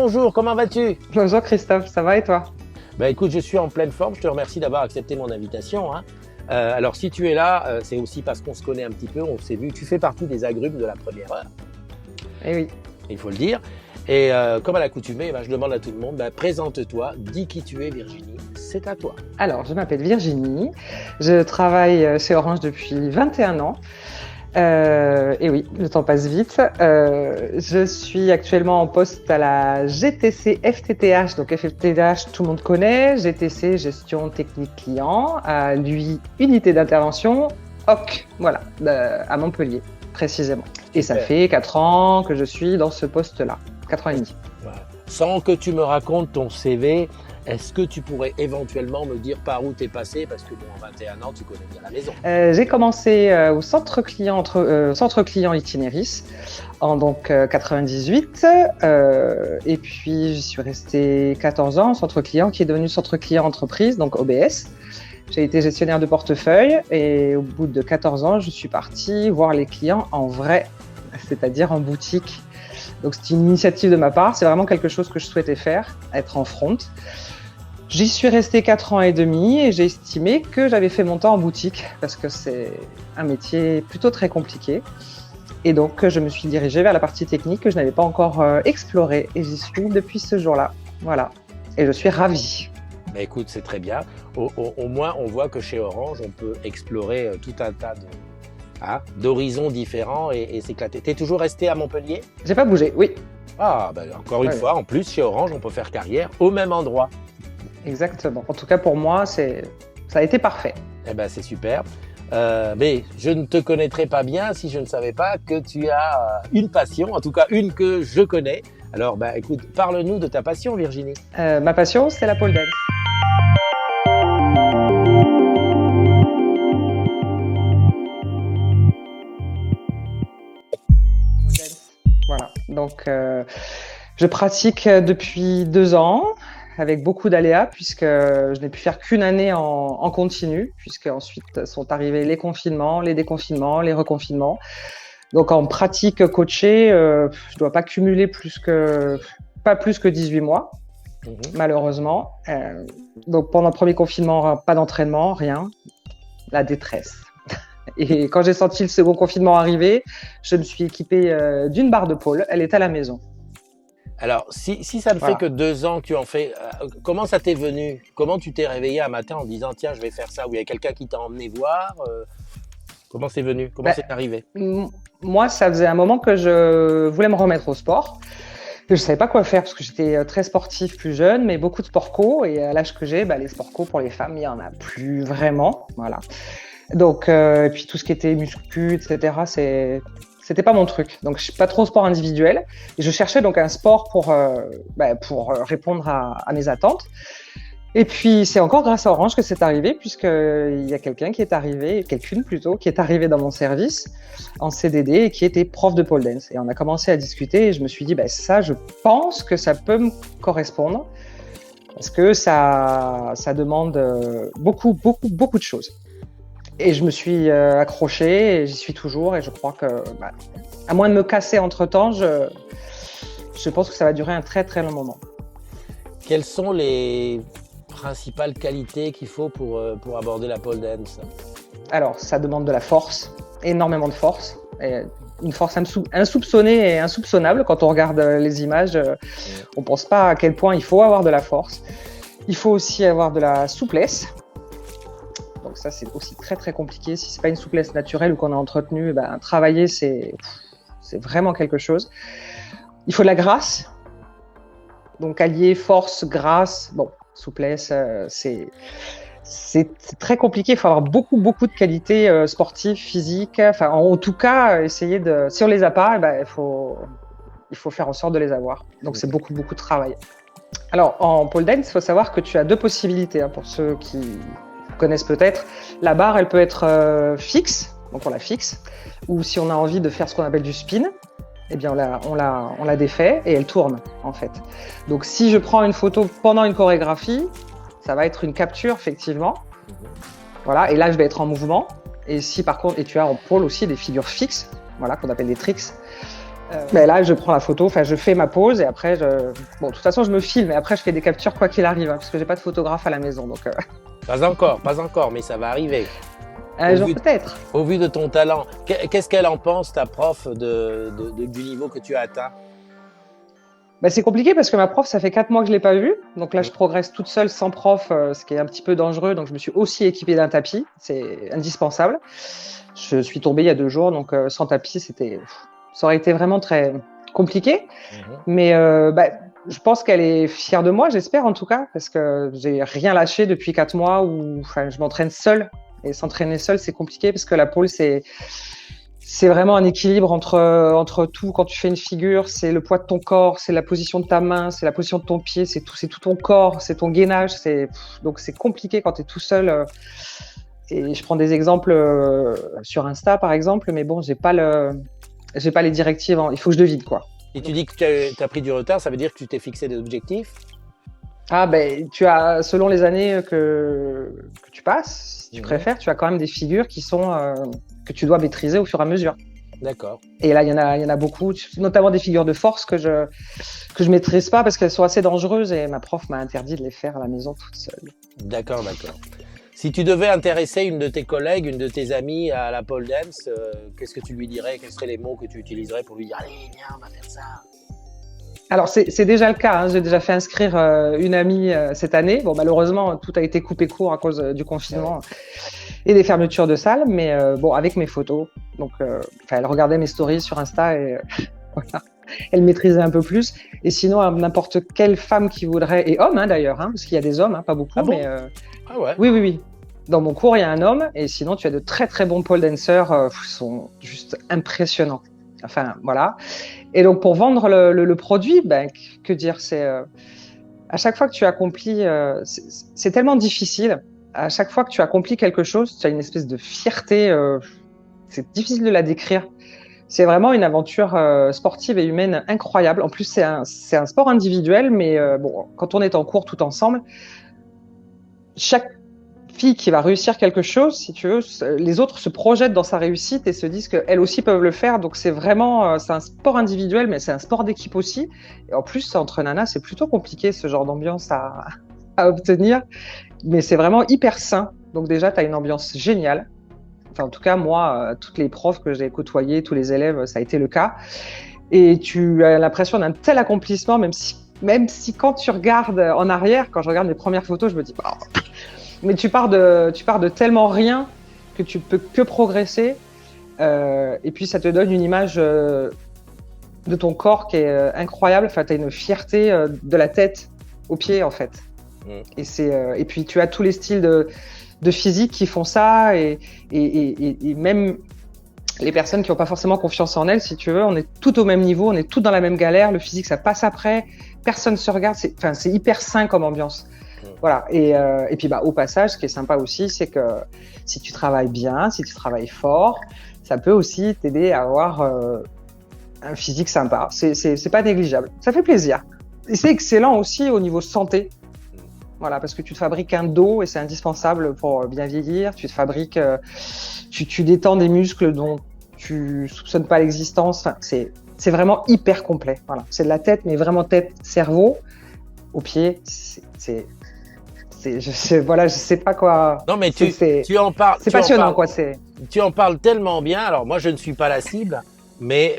bonjour, comment vas-tu? Bonjour Christophe, ça va et toi? Écoute, je suis en pleine forme, je te remercie d'avoir accepté mon invitation. Alors si tu es là, c'est aussi parce qu'on se connaît un petit peu, on s'est vu, tu fais partie des agrumes de la première heure. Eh oui. Il faut le dire. Et comme à l'accoutumée, je demande à tout le monde, présente-toi, dis qui tu es Virginie, c'est à toi. Alors, je m'appelle Virginie, je travaille chez Orange depuis 21 ans. Et oui, le temps passe vite. Je suis actuellement en poste à la GTC FTTH. Donc FTTH, tout le monde connaît. GTC, gestion technique client. Lui, unité d'intervention, HOC, voilà, à Montpellier, précisément. Et ça fait 4 ans que je suis dans ce poste-là. 4 ans et demi. Voilà. Sans que tu me racontes ton CV, est-ce que tu pourrais éventuellement me dire par où tu es passé? Parce que en 21 ans, tu connais bien la maison. J'ai commencé au centre client Itinéris en 98. Et puis, j'y suis restée 14 ans, centre client qui est devenu centre client entreprise, donc OBS. J'ai été gestionnaire de portefeuille et au bout de 14 ans, je suis partie voir les clients en vrai, c'est-à-dire en boutique. Donc, c'est une initiative de ma part. C'est vraiment quelque chose que je souhaitais faire, être en front. J'y suis restée 4 ans et demi et j'ai estimé que j'avais fait mon temps en boutique parce que c'est un métier plutôt très compliqué. Et donc, je me suis dirigée vers la partie technique que je n'avais pas encore explorée et j'y suis depuis ce jour-là. Voilà. Et je suis ravie. Écoute, c'est très bien. Au moins, on voit que chez Orange, on peut explorer tout un tas d'horizons différents et s'éclater. Tu es toujours resté à Montpellier? J'ai pas bougé, oui. Encore une fois, en plus, chez Orange, on peut faire carrière au même endroit. Exactement. En tout cas, pour moi, ça a été parfait. C'est super. Mais je ne te connaîtrais pas bien si je ne savais pas que tu as une passion, en tout cas une que je connais. Alors, écoute, parle-nous de ta passion, Virginie. Ma passion, c'est la pole dance. Voilà. Donc, je pratique depuis 2 ans avec beaucoup d'aléas puisque je n'ai pu faire qu'une année en continu puisque ensuite sont arrivés les confinements, les déconfinements, les reconfinements. Donc en pratique coachée, je dois pas cumuler pas plus que 18 mois, malheureusement. Donc pendant le premier confinement, pas d'entraînement, rien, la détresse. Et quand j'ai senti le second confinement arriver, je me suis équipée d'une barre de pole. Elle est à la maison. Alors, si ça ne fait que 2 ans que tu en fais, comment ça t'est venu? Comment tu t'es réveillé un matin en disant tiens, je vais faire ça? Ou il y a quelqu'un qui t'a emmené voir? Comment c'est venu? Comment c'est arrivé? Moi, ça faisait un moment que je voulais me remettre au sport. Je ne savais pas quoi faire parce que j'étais très sportive plus jeune, mais beaucoup de sport co. Et à l'âge que j'ai, les sports co pour les femmes, il n'y en a plus vraiment. Voilà. Donc, et puis tout ce qui était muscu, etc., c'était pas mon truc. Donc, je suis pas trop sport individuel. Et je cherchais donc un sport pour répondre à mes attentes. Et puis, c'est encore grâce à Orange que c'est arrivé, puisqu'il y a quelqu'une qui est arrivée dans mon service en CDD et qui était prof de pole dance. Et on a commencé à discuter et je me suis dit, ça, je pense que ça peut me correspondre parce que ça demande beaucoup, beaucoup, beaucoup de choses. Et je me suis accrochée et j'y suis toujours et je crois que, à moins de me casser entre-temps, je pense que ça va durer un très, très long moment. Quelles sont les principales qualités qu'il faut pour aborder la pole dance? Alors, ça demande de la force, énormément de force, et une force insoupçonnée et insoupçonnable. Quand on regarde les images, on ne pense pas à quel point il faut avoir de la force. Il faut aussi avoir de la souplesse. Donc ça, c'est aussi très très compliqué. Si ce n'est pas une souplesse naturelle ou qu'on a entretenu, travailler, c'est vraiment quelque chose. Il faut de la grâce. Donc allier force, grâce, souplesse, c'est très compliqué. Il faut avoir beaucoup, beaucoup de qualités sportives, physiques. Enfin, en tout cas, essayer de. Si on les a pas, il faut faire en sorte de les avoir. Donc, c'est beaucoup, beaucoup de travail. Alors, en pole dance, il faut savoir que tu as 2 possibilités. Pour ceux qui connaissent peut-être, la barre, elle peut être fixe. Donc, on la fixe. Ou si on a envie de faire ce qu'on appelle du spin, on la défait et elle tourne, en fait. Donc, si je prends une photo pendant une chorégraphie, ça va être une capture, effectivement. Voilà, et là, je vais être en mouvement. Et si par contre, et tu as en pôle aussi des figures fixes, voilà, qu'on appelle des tricks. Ben là, je prends la photo, enfin, je fais ma pause et après, bon, de toute façon, je me filme et après, je fais des captures quoi qu'il arrive, hein, parce que j'ai pas de photographe à la maison, donc. Pas encore, mais ça va arriver. Un jour peut-être. Au vu de ton talent, qu'est-ce qu'elle en pense, ta prof, du niveau que tu as atteint? Ben, c'est compliqué parce que ma prof, ça fait 4 mois que je l'ai pas vue, donc là, je progresse toute seule sans prof, ce qui est un petit peu dangereux, donc je me suis aussi équipée d'un tapis, c'est indispensable. Je suis tombée il y a 2 jours, donc sans tapis, ça aurait été vraiment très compliqué. Mais je pense qu'elle est fière de moi, j'espère en tout cas, parce que j'ai rien lâché depuis 4 mois où je m'entraîne seule. Et s'entraîner seule, c'est compliqué parce que la pole, c'est vraiment un équilibre entre tout. Quand tu fais une figure, c'est le poids de ton corps, c'est la position de ta main, c'est la position de ton pied, c'est tout ton corps, c'est ton gainage. Donc c'est compliqué quand tu es tout seul. Et je prends des exemples sur Insta, par exemple, mais bon, j'ai pas les directives. Il faut que je devine, quoi. Et tu dis que tu as pris du retard, ça veut dire que tu t'es fixé des objectifs? Ah ben, selon les années que tu passes, si tu préfères, tu as quand même des figures qui sont que tu dois maîtriser au fur et à mesure. D'accord. Et là, il y en a beaucoup, notamment des figures de force que je maîtrise pas parce qu'elles sont assez dangereuses et ma prof m'a interdit de les faire à la maison toute seule. D'accord. Si tu devais intéresser une de tes collègues, une de tes amies à la pole dance, qu'est-ce que tu lui dirais? Quels seraient les mots que tu utiliserais pour lui dire « Allez, viens, on va faire ça ». Alors, c'est déjà le cas. Hein. J'ai déjà fait inscrire une amie cette année. Bon, malheureusement, tout a été coupé court à cause du confinement et des fermetures de salles. Mais bon, avec mes photos. Donc, elle regardait mes stories sur Insta et voilà. Elle maîtrisait un peu plus. Et sinon, n'importe quelle femme qui voudrait, et homme d'ailleurs, parce qu'il y a des hommes, pas beaucoup. Ah bon? Mais, ah ouais. Oui. Dans mon cours, il y a un homme. Et sinon, tu as de très, très bons pole dancers. Ils sont juste impressionnants. Enfin, voilà. Et donc, pour vendre le produit, que dire, c'est à chaque fois que tu accomplis, c'est tellement difficile. À chaque fois que tu accomplis quelque chose, tu as une espèce de fierté. C'est difficile de la décrire. C'est vraiment une aventure sportive et humaine incroyable. En plus, c'est un sport individuel, mais bon, quand on est en cours tout ensemble, chaque fille qui va réussir quelque chose, si tu veux, les autres se projettent dans sa réussite et se disent qu'elles aussi peuvent le faire. Donc c'est vraiment, c'est un sport individuel, mais c'est un sport d'équipe aussi. Et en plus, entre nanas, c'est plutôt compliqué ce genre d'ambiance à obtenir, mais c'est vraiment hyper sain. Donc déjà, tu as une ambiance géniale. Enfin, en tout cas, moi, toutes les profs que j'ai côtoyés, tous les élèves, ça a été le cas. Et tu as l'impression d'un tel accomplissement, même si quand tu regardes en arrière, quand je regarde mes premières photos, je me dis, bah, mais tu pars de tellement rien que tu peux que progresser. Et puis, ça te donne une image de ton corps qui est incroyable. Enfin, tu as une fierté de la tête aux pieds, en fait. Et puis, tu as tous les styles de physique qui font ça. Et même les personnes qui n'ont pas forcément confiance en elles, si tu veux, on est tout au même niveau, on est tous dans la même galère. Le physique, ça passe après. Personne se regarde. C'est hyper sain comme ambiance. Voilà. Et puis, au passage, ce qui est sympa aussi, c'est que si tu travailles bien, si tu travailles fort, ça peut aussi t'aider à avoir un physique sympa. C'est pas négligeable. Ça fait plaisir. Et c'est excellent aussi au niveau santé. Voilà, parce que tu te fabriques un dos et c'est indispensable pour bien vieillir. Tu te fabriques, tu détends des muscles dont tu soupçonnes pas l'existence. Enfin, c'est vraiment hyper complet. Voilà. C'est de la tête, mais vraiment tête, cerveau, aux pieds. Je sais pas quoi. Non, mais tu en parles. C'est passionnant, quoi. Tu en parles tellement bien. Alors, moi, je ne suis pas la cible, mais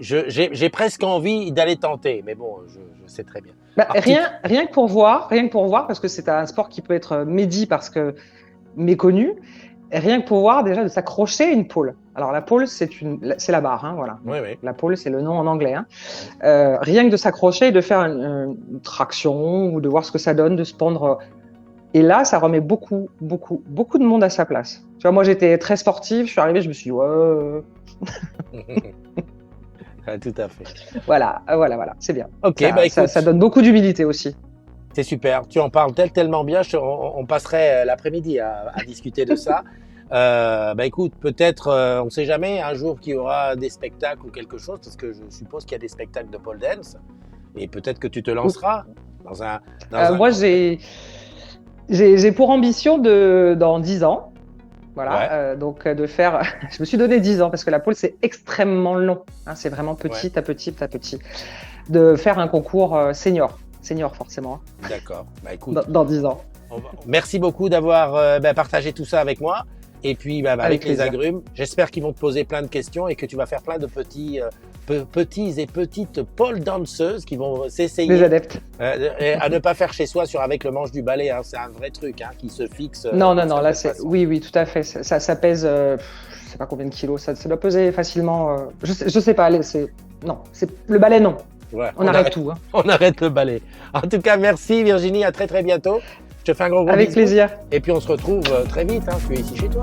j'ai presque envie d'aller tenter. Mais bon, je sais très bien. Rien que pour voir, parce que c'est un sport qui peut être médit parce que méconnu. Et rien que pour voir déjà de s'accrocher à une pole. Alors la pole, c'est la barre, voilà. Oui. La pole, c'est le nom en anglais. Rien que de s'accrocher et de faire une traction ou de voir ce que ça donne, de se pendre. Et là, ça remet beaucoup de monde à sa place. Tu vois, moi, j'étais très sportive. Je suis arrivée, je me suis dit, ouais. Tout à fait. Voilà, c'est bien. Ok, ça donne beaucoup d'humilité aussi. C'est super. Tu en parles tellement bien. On passerait l'après-midi à discuter de ça. Écoute, peut-être, on ne sait jamais, un jour qu'il y aura des spectacles ou quelque chose, parce que je suppose qu'il y a des spectacles de pole dance, et peut-être que tu te lanceras dans un. Moi, j'ai pour ambition dans 10 ans Voilà, Ouais. donc de faire. Je me suis donné 10 ans parce que la pole c'est extrêmement long. Hein, c'est vraiment petit Ouais. à petit à petit. De faire un concours senior forcément, hein, D'accord. Bah écoute, dans 10 ans. merci beaucoup d'avoir partagé tout ça avec moi. Et puis avec les plaisir. agrumes, j'espère qu'ils vont te poser plein de questions et que tu vas faire plein de petits et petites pole danseuses qui vont Les s'essayer adeptes. à ne pas faire chez soi avec le manche du balai. Hein. C'est un vrai truc qui se fixe. Non, d'une là certaine c'est. façon. Oui, tout à fait. Ça pèse, je sais pas combien de kilos. Ça doit peser facilement. Je sais pas. Non, le balai, non. Ouais, On arrête tout. Hein. on arrête le balai. En tout cas, merci Virginie, à très très bientôt. Je te fais un gros Avec bisou. plaisir. Et puis on se retrouve très vite. Tu es ici chez toi.